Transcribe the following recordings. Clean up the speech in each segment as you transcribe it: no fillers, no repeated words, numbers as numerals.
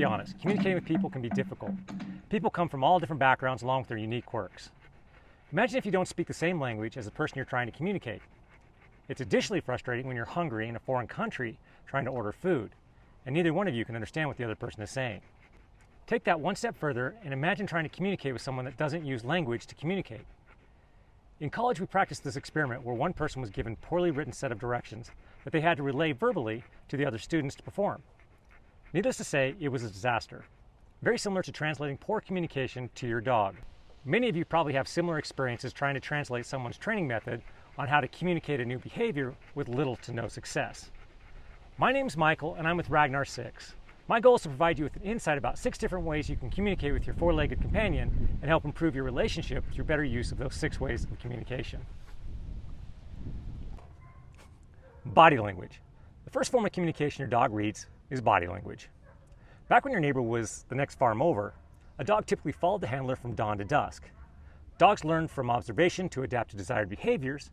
be honest, communicating with people can be difficult. People come from all different backgrounds along with their unique quirks. Imagine if you don't speak the same language as the person you're trying to communicate. It's additionally frustrating when you're hungry in a foreign country trying to order food, and neither one of you can understand what the other person is saying. Take that one step further and imagine trying to communicate with someone that doesn't use language to communicate. In college, we practiced this experiment where one person was given a poorly written set of directions that they had to relay verbally to the other students to perform. Needless to say, it was a disaster. Very similar to translating poor communication to your dog. Many of you probably have similar experiences trying to translate someone's training method on how to communicate a new behavior with little to no success. My name's Michael, and I'm with Ragnar6. My goal is to provide you with an insight about 6 different ways you can communicate with your four-legged companion and help improve your relationship through better use of those 6 ways of communication. Body language. The first form of communication your dog reads is body language. Back when your neighbor was the next farm over, a dog typically followed the handler from dawn to dusk. Dogs learn from observation to adapt to desired behaviors.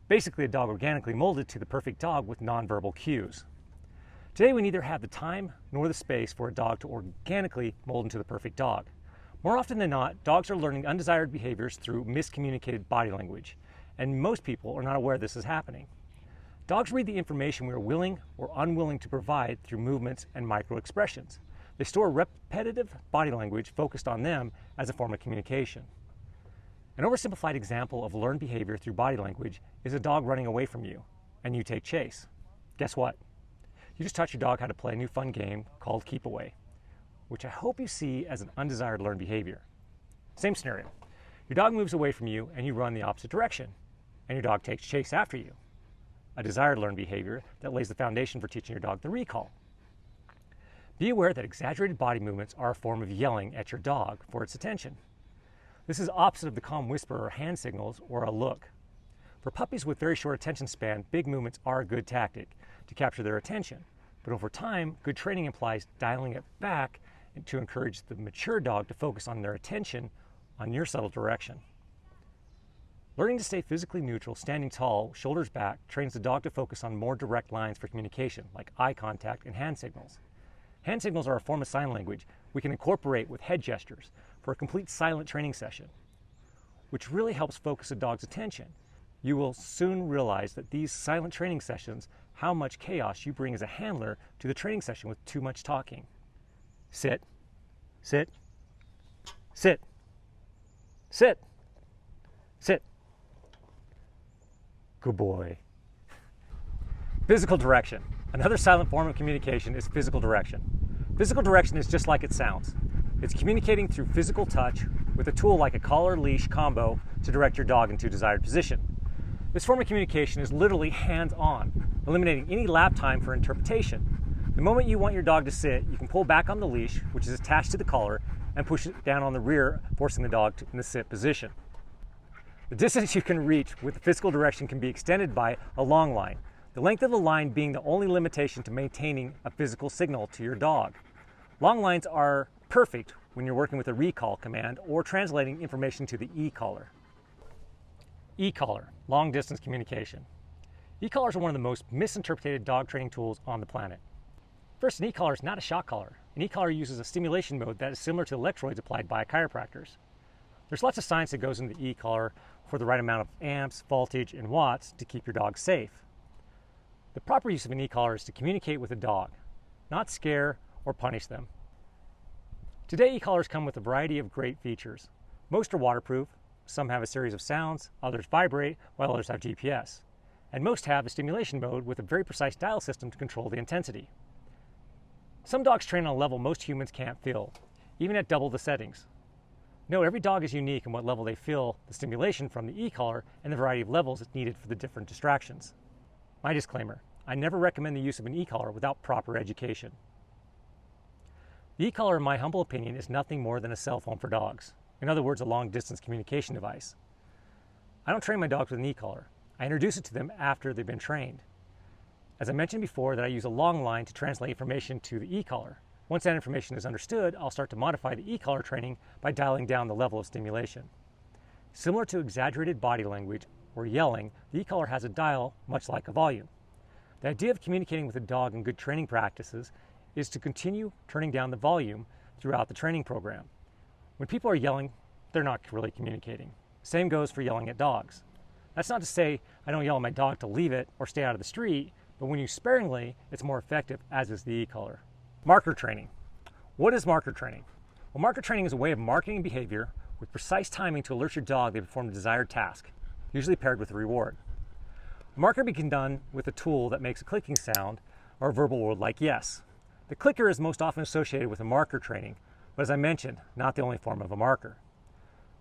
Basically, a dog organically molded to the perfect dog with nonverbal cues. Today, we neither have the time nor the space for a dog to organically mold into the perfect dog. More often than not, dogs are learning undesired behaviors through miscommunicated body language, and most people are not aware this is happening. Dogs read the information we are willing or unwilling to provide through movements and micro-expressions. They store repetitive body language focused on them as a form of communication. An oversimplified example of learned behavior through body language is a dog running away from you, and you take chase. Guess what? You just taught your dog how to play a new fun game called Keep Away, which I hope you see as an undesired learned behavior. Same scenario. Your dog moves away from you and you run the opposite direction, and your dog takes chase after you. A desired learned behavior that lays the foundation for teaching your dog the recall. Be aware that exaggerated body movements are a form of yelling at your dog for its attention. This is opposite of the calm whisper or hand signals or a look. For puppies with very short attention span, big movements are a good tactic to capture their attention. But over time, good training implies dialing it back to encourage the mature dog to focus on their attention on your subtle direction. Learning to stay physically neutral, standing tall, shoulders back, trains the dog to focus on more direct lines for communication, like eye contact and hand signals. Hand signals are a form of sign language we can incorporate with head gestures for a complete silent training session, which really helps focus a dog's attention. You will soon realize that these silent training sessions, how much chaos you bring as a handler to the training session with too much talking. Sit, sit, sit, sit, sit. Good boy. Physical direction. Another silent form of communication is physical direction. Physical direction is just like it sounds. It's communicating through physical touch with a tool like a collar-leash combo to direct your dog into a desired position. This form of communication is literally hands-on, eliminating any lap time for interpretation. The moment you want your dog to sit, you can pull back on the leash, which is attached to the collar, and push it down on the rear, forcing the dog in the sit position. The distance you can reach with physical direction can be extended by a long line, the length of the line being the only limitation to maintaining a physical signal to your dog. Long lines are perfect when you're working with a recall command or translating information to the e-collar. E-collar, long distance communication. E-collars are one of the most misinterpreted dog training tools on the planet. First, an e-collar is not a shock collar. An e-collar uses a stimulation mode that is similar to electrodes applied by chiropractors. There's lots of science that goes into the e-collar for the right amount of amps, voltage, and watts to keep your dog safe. The proper use of an e-collar is to communicate with a dog, not scare or punish them. Today, e-collars come with a variety of great features. Most are waterproof, some have a series of sounds, others vibrate, while others have GPS. And most have a stimulation mode with a very precise dial system to control the intensity. Some dogs train on a level most humans can't feel, even at double the settings. Note, every dog is unique in what level they feel the stimulation from the e-collar and the variety of levels it's needed for the different distractions. My disclaimer, I never recommend the use of an e-collar without proper education. The e-collar, in my humble opinion, is nothing more than a cell phone for dogs. In other words, a long-distance communication device. I don't train my dogs with an e-collar. I introduce it to them after they've been trained. As I mentioned before, that I use a long line to translate information to the e-collar. Once that information is understood, I'll start to modify the e-collar training by dialing down the level of stimulation. Similar to exaggerated body language or yelling, the e-collar has a dial much like a volume. The idea of communicating with a dog in good training practices is to continue turning down the volume throughout the training program. When people are yelling, they're not really communicating. Same goes for yelling at dogs. That's not to say I don't yell at my dog to leave it or stay out of the street, but when used sparingly, it's more effective, as is the e-collar. Marker training. What is marker training? Well, marker training is a way of marking behavior with precise timing to alert your dog they performed a desired task, usually paired with a reward. A marker can be done with a tool that makes a clicking sound or a verbal word like yes. The clicker is most often associated with a marker training, but as I mentioned, not the only form of a marker.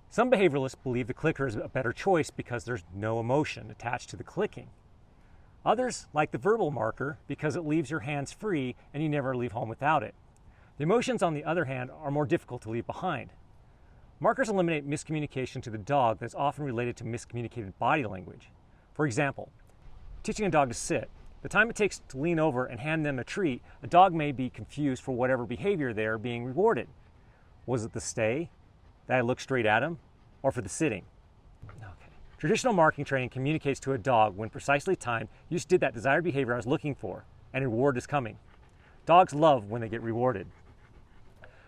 Some behavioralists believe the clicker is a better choice because there's no emotion attached to the clicking. Others like the verbal marker because it leaves your hands free and you never leave home without it. The emotions, on the other hand, are more difficult to leave behind. Markers eliminate miscommunication to the dog that's often related to miscommunicated body language. For example, teaching a dog to sit. The time it takes to lean over and hand them a treat, a dog may be confused for whatever behavior they are being rewarded. Was it the stay, that I look straight at him, or for the sitting? Okay. Traditional marking training communicates to a dog when precisely timed, you just did that desired behavior I was looking for, and a reward is coming. Dogs love when they get rewarded.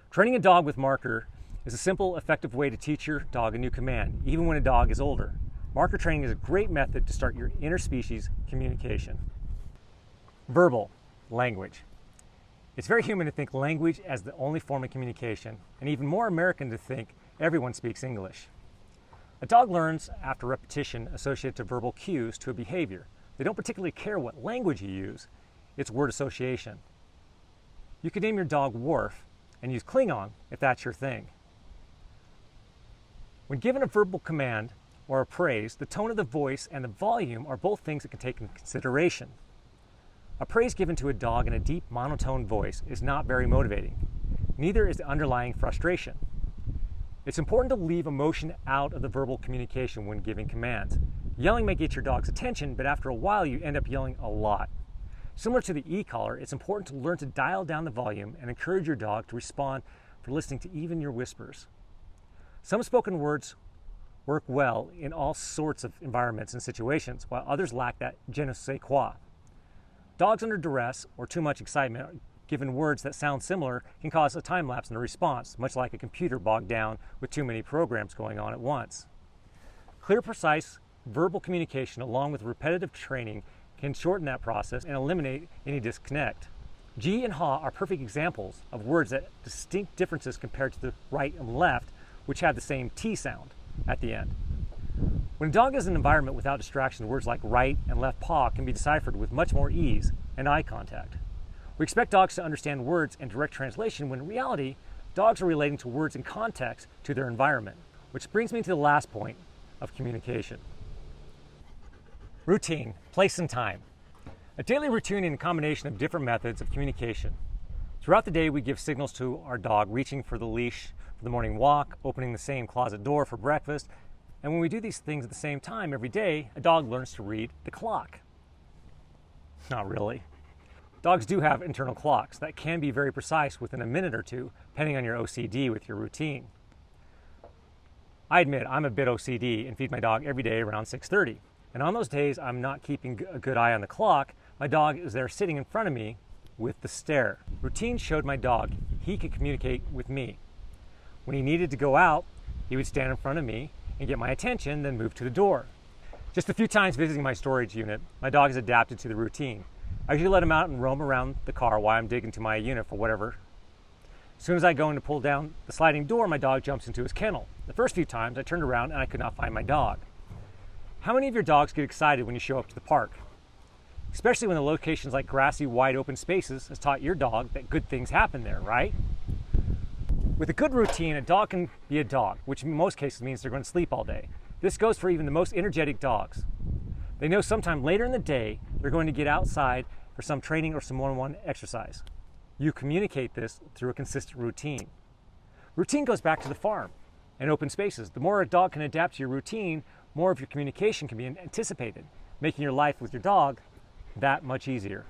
Training a dog with marker is a simple, effective way to teach your dog a new command, even when a dog is older. Marker training is a great method to start your interspecies communication. Verbal language. It's very human to think language as the only form of communication, and even more American to think everyone speaks English. A dog learns after repetition associated to verbal cues to a behavior. They don't particularly care what language you use, it's word association. You could name your dog Worf and use Klingon if that's your thing. When given a verbal command or a praise, the tone of the voice and the volume are both things that can take into consideration. A praise given to a dog in a deep monotone voice is not very motivating. Neither is the underlying frustration. It's important to leave emotion out of the verbal communication when giving commands. Yelling may get your dog's attention, but after a while you end up yelling a lot. Similar to the e-collar, it's important to learn to dial down the volume and encourage your dog to respond for listening to even your whispers. Some spoken words work well in all sorts of environments and situations, while others lack that je ne sais quoi. Dogs under duress or too much excitement, given words that sound similar, can cause a time lapse in a response, much like a computer bogged down with too many programs going on at once. Clear, precise verbal communication along with repetitive training can shorten that process and eliminate any disconnect. G and ha are perfect examples of words that have distinct differences compared to the right and left, which have the same T sound at the end. When a dog is in an environment without distraction, words like right and left paw can be deciphered with much more ease and eye contact. We expect dogs to understand words and direct translation when in reality, dogs are relating to words in context to their environment. Which brings me to the last point of communication. Routine, place and time. A daily routine is a combination of different methods of communication. Throughout the day, we give signals to our dog, reaching for the leash for the morning walk, opening the same closet door for breakfast, and when we do these things at the same time every day, a dog learns to read the clock. Not really. Dogs do have internal clocks that can be very precise within a minute or two, depending on your OCD with your routine. I admit I'm a bit OCD and feed my dog every day around 6:30. And on those days I'm not keeping a good eye on the clock, my dog is there sitting in front of me with the stare. Routine showed my dog he could communicate with me. When he needed to go out, he would stand in front of me and get my attention, then move to the door. Just a few times visiting my storage unit, my dog has adapted to the routine. I usually let him out and roam around the car while I'm digging to my unit for whatever. As soon as I go in to pull down the sliding door, my dog jumps into his kennel. The first few times I turned around and I could not find my dog. How many of your dogs get excited when you show up to the park? Especially when the locations like grassy, wide open spaces has taught your dog that good things happen there, right? With a good routine, a dog can be a dog, which in most cases means they're going to sleep all day. This goes for even the most energetic dogs. They know sometime later in the day they're going to get outside for some training or some one-on-one exercise. You communicate this through a consistent routine. Routine goes back to the farm and open spaces. The more a dog can adapt to your routine, more of your communication can be anticipated, making your life with your dog that much easier.